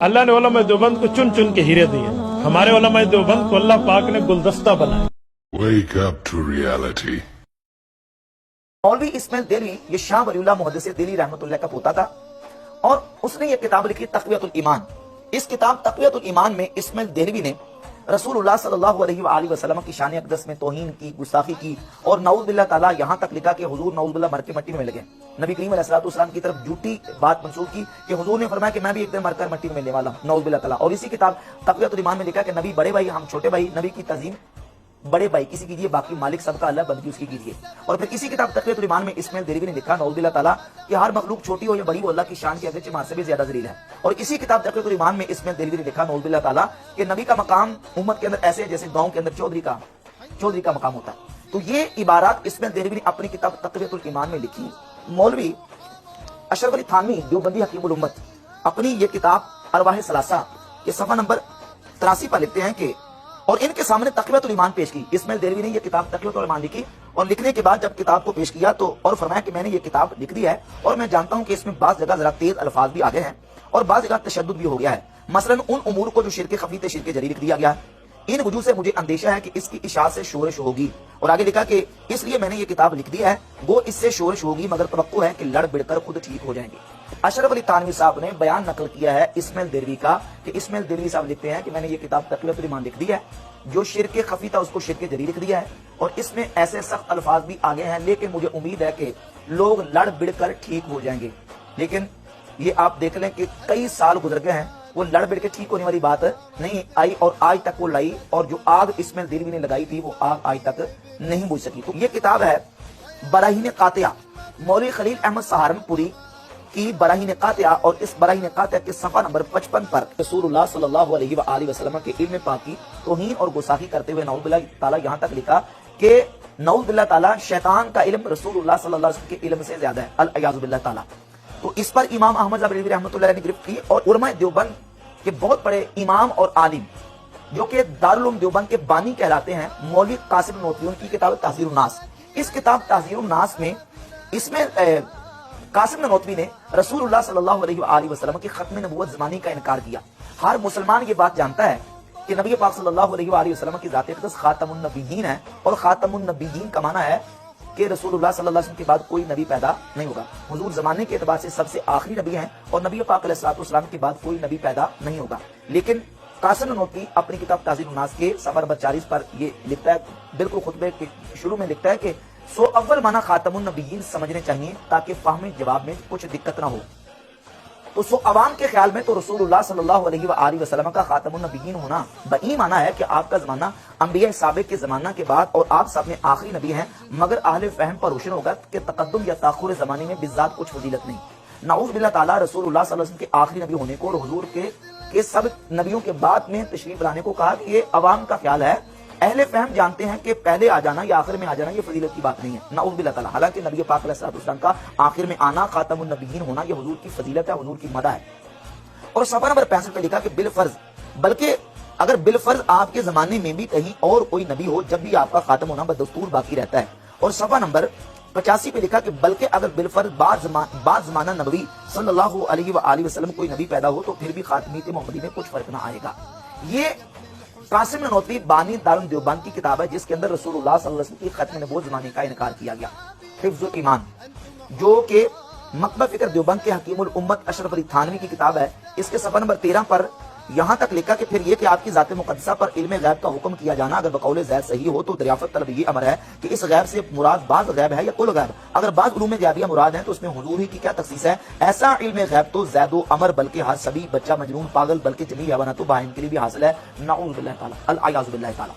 अल्लाह ने उलमा देवबंद को चुन चुन के हीरे दिए। हमारे उलमा देवबंद को अल्लाह पाक ने गुलदस्ता बनाया। Wake up to reality. मौलवी इस्माइल देलवी ये शाह वलीउल्लाह मुहद्दिस दिल्ली रहमतुल्लाह का पोता था और उसने ये किताब लिखी तक़वियतुल ईमान। इस किताब तक़वियतुल ईमान में इस्माइल देलवी ने रसूलुल्लाह सल्लल्लाहु अलैहि वसल्लम की शान अक़दस में तौहीन की, गुस्ताखी की और नऊज़ बिल्लाह ताला यहाँ तक लिखा कि हुजूर नऊज़ बिल्लाह मर के मट्टी में लगे। नबी करीम अलैहिस्सलाम की तरफ झूठी बात मंसूब की कि हुजूर ने फरमाया कि मैं भी एक दिन मरकर मट्टी में मिलने वाला हूँ, नऊज़ बिल्लाह ताला। और इसी किताब तक़वियतुल ईमान में लिखा कि नबी बड़े भाई, हम छोटे भाई, नबी की तज़ीम बड़े भाई किसी कीजिए, बाकी मालिक सबका अल्लाह, बंदगी उसकी कीजिए। और फिर इसी किताब तक़वियतुल ईमान में इस्माइल देलवी ने लिखा नऊज़ बिल्लाह ताला कि हर मखलूक छोटी हो या बड़ी हो, अल्लाह की शान के अगरचे मार से भी ज्यादा ज़लील है। और इसी किताब तक़वियतुल ईमान में इस्माइल देलवी ने लिखा नऊज़ बिल्लाह ताला कि नबी का मकाम उम्मत के अंदर ऐसे है जैसे गांव के अंदर चौधरी का मकाम होता है। तो ये इबारात इस्माइल देलवी ने अपनी किताब तक़वियतुल ईमान में लिखी। मौलवी अशरफ अली थानवी देवबंदी हकीमुल उम्मत अपनी ये किताब अरवाह सलासा के सफ़ा नंबर 83 पर लिखते हैं कि और इनके सामने तक़वियतुल ईमान पेश की। इस्माइल देलवी ने ये किताब तक़वियतुल ईमान लिखी और लिखने के बाद जब किताब को पेश किया तो और फरमाया कि मैंने ये किताब लिख दी है और मैं जानता हूं कि इसमें बाज़ जगह जरा तेज अल्फाज भी आ गए हैं और बाज़ जगह तशद्दुद भी हो गया है। मसलन उन उमूर को जो शिरके खफी शिरके जरी लिख दिया गया है। इन वजह से मुझे अंदेशा है कि इसकी इशाअत से शोरश होगी। और आगे लिखा कि इसलिए मैंने ये किताब लिख दी है, वो इससे शोरश होगी मगर तवक्को है कि लड़ बिड़कर खुद ठीक हो जाएंगे। अशरफ अली थानवी साहब ने बयान नकल किया है इस्माइल देलवी का कि इस्माइल देलवी साहब लिखते हैं कि मैंने ये किताब तक़वियतुल ईमान लिख दी है, जो शिरके खफी था उसको शिरके जरी लिख दिया है और इसमें ऐसे सख्त अल्फाज भी आ गए हैं, लेकिन मुझे उम्मीद है कि लोग लड़ बिड़कर ठीक हो जाएंगे। लेकिन ये आप देख लें कि कई साल गुजर गए हैं, वो लड़ बिड़ के ठीक होने वाली बात नहीं आई और आज तक वो लाई और जो आग इस्माइल देलवी ने लगाई थी वो आग आज तक नहीं बुझ सकी। तो ये किताब है बराहीन कातिया, मौलवी खलील अहमद सहारनपुरी की बराहीन कातिया। और इस बराहीन कातिया के सफ़ा नंबर 55 पर रसूलुल्लाह सल्लल्लाहु अलैहि वसल्लम के इल्म पाक की तौहीन और गुस्ताखी करते हुए नऊज़ बिल्लाह ताला यहाँ तक लिखा कि नऊज़ बिल्लाह ताला शैतान का इल्म रसूलुल्लाह सल्लल्लाहु अलैहि वसल्लम के इल्म से ज्यादा है, अल-अयाज़ु बिल्लाह ताला। तो इस पर इमाम अहमद ज़ाबिरी रहमतुल्लाह ने गिरफ्त की और उलमा देवबंद के बहुत बड़े इमाम और आलिम जो कि दारुल उलूम देवबंद के बानी कहलाते हैं, मौलवी कासिम नोतवी, उनकी किताब ताज़ीरुन नास। इस किताब ताज़ीरुन नास में इसमें कासिम नोतवी ने रसूलुल्लाह सल्लल्लाहु अलैहि वसल्लम की खत्म नबूवत ज़मानी का इनकार किया। हर मुसलमान ये बात जानता है कि नबी पाक सल्लल्लाहु अलैहि वसल्लम की ज़ात अक़दस खातमुन नबिय्यीन है और खातमुन नबिय्यीन का माना है कि रसूलुल्लाह सल्लल्लाहु अलैहि वसल्लम के बाद कोई नबी पैदा नहीं होगा। हुजूर ज़माने के एतबार से सबसे आखिरी नबी हैं और नबी पाक अलैहिस्सलाम के बाद कोई नबी पैदा नहीं होगा। लेकिन कासिम नोतवी अपनी किताब ताज़ीरुन नास के सफ़ा नंबर 40 पर ये लिखता है, बिल्कुल खुतबे के शुरू में लिखता है कि सो अव्वल माना खातमुन नबिय्यीन समझने चाहिए ताकि फाहमे जवाब में कुछ दिक्कत ना हो। तो सो अवाम के ख्याल में तो रसूलुल्लाह सल्लल्लाहु अलैहि वसल्लम का खातमुन नबिय्यीन होना बई माना है कि आपका ज़माना अंबिया साबिक़ के ज़माना के बाद और आप सब में आखिरी नबी हैं, मगर अहले फहम पर रोशन होगा कि तकद्दुम या ताख़ुर ज़माने में बिज़ात कुछ फजीलत नहीं। नऊज़ बिल्लाह ताला रसूलुल्लाह सल्लल्लाहु अलैहि वसल्लम के आखिरी नबी होने को और हुजूर के सब नबियों के बाद में तशरीफ लाने को कहा कि ये अवाम का ख्याल है। अहले फहम जानते हैं कि पहले आ जाना या आखिर में आ जाना ये फजीलत की बात नहीं है, नऊज़ बिल्लाह ताला। हालांकि नबी पाक अलैहिस्सलाम का आखिर में आना, खातमुन नबिय्यीन होना, ये हुजूर की फजीलत है, हुजूर की मदा है। और सफ़ा नंबर 65 पे लिखा कि बिल फर्ज, बल्कि अगर बिल फर्ज आपके जमाने में भी कहीं और कोई नबी हो, जब भी आपका खातम होना बदस्तूर बाकी रहता है। और सफ़ा नंबर 85 पे लिखा कि बल्कि अगर बिल फर्ज बाद ज़माना नबी सल्लल्लाहु अलैहि वसल्लम कोई नबी पैदा हो तो फिर भी खातमीत मोहम्मदी में कुछ फर्क ना आएगा। ये कासिम नोतवी बानी दारुल देवबंद की किताब है जिसके अंदर रसूलुल्लाह सल्लल्लाहु अलैहि वसल्लम की खत्म नबूवत ज़माने का इनकार किया गया। हिफ्ज़ुल ईमान जो कि मकतब फ़िक्र देवबंद के हकीमुल उम्मत अशरफ अली थानवी की किताब है, इसके सफ़ा नंबर 13 पर यहाँ तक लिखा कि फिर ये कि आपकी ज़ात मुक़द्दसा पर इल्म गैब का हुक्म किया जाना अगर बकौल ज़ैद सही हो तो दरियाफ़त तलब ये अमर है कि इस गैब से मुराद बाज़ गैब है या कुल गैब। अगर बाज़ उलूम गैबिया मुराद है तो उसमें हुजूर ही की क्या तख़सीस है। ऐसा इल्म गैब तो ज़ैदो अमर बल्कि हर सभी बच्चा मजनून पागल बल्कि जमी हैवानात बाहिम के लिए भी हासिल है, नऊज़ बिल्लाह ताला, अल-अयाज़ु बिल्लाह ताला।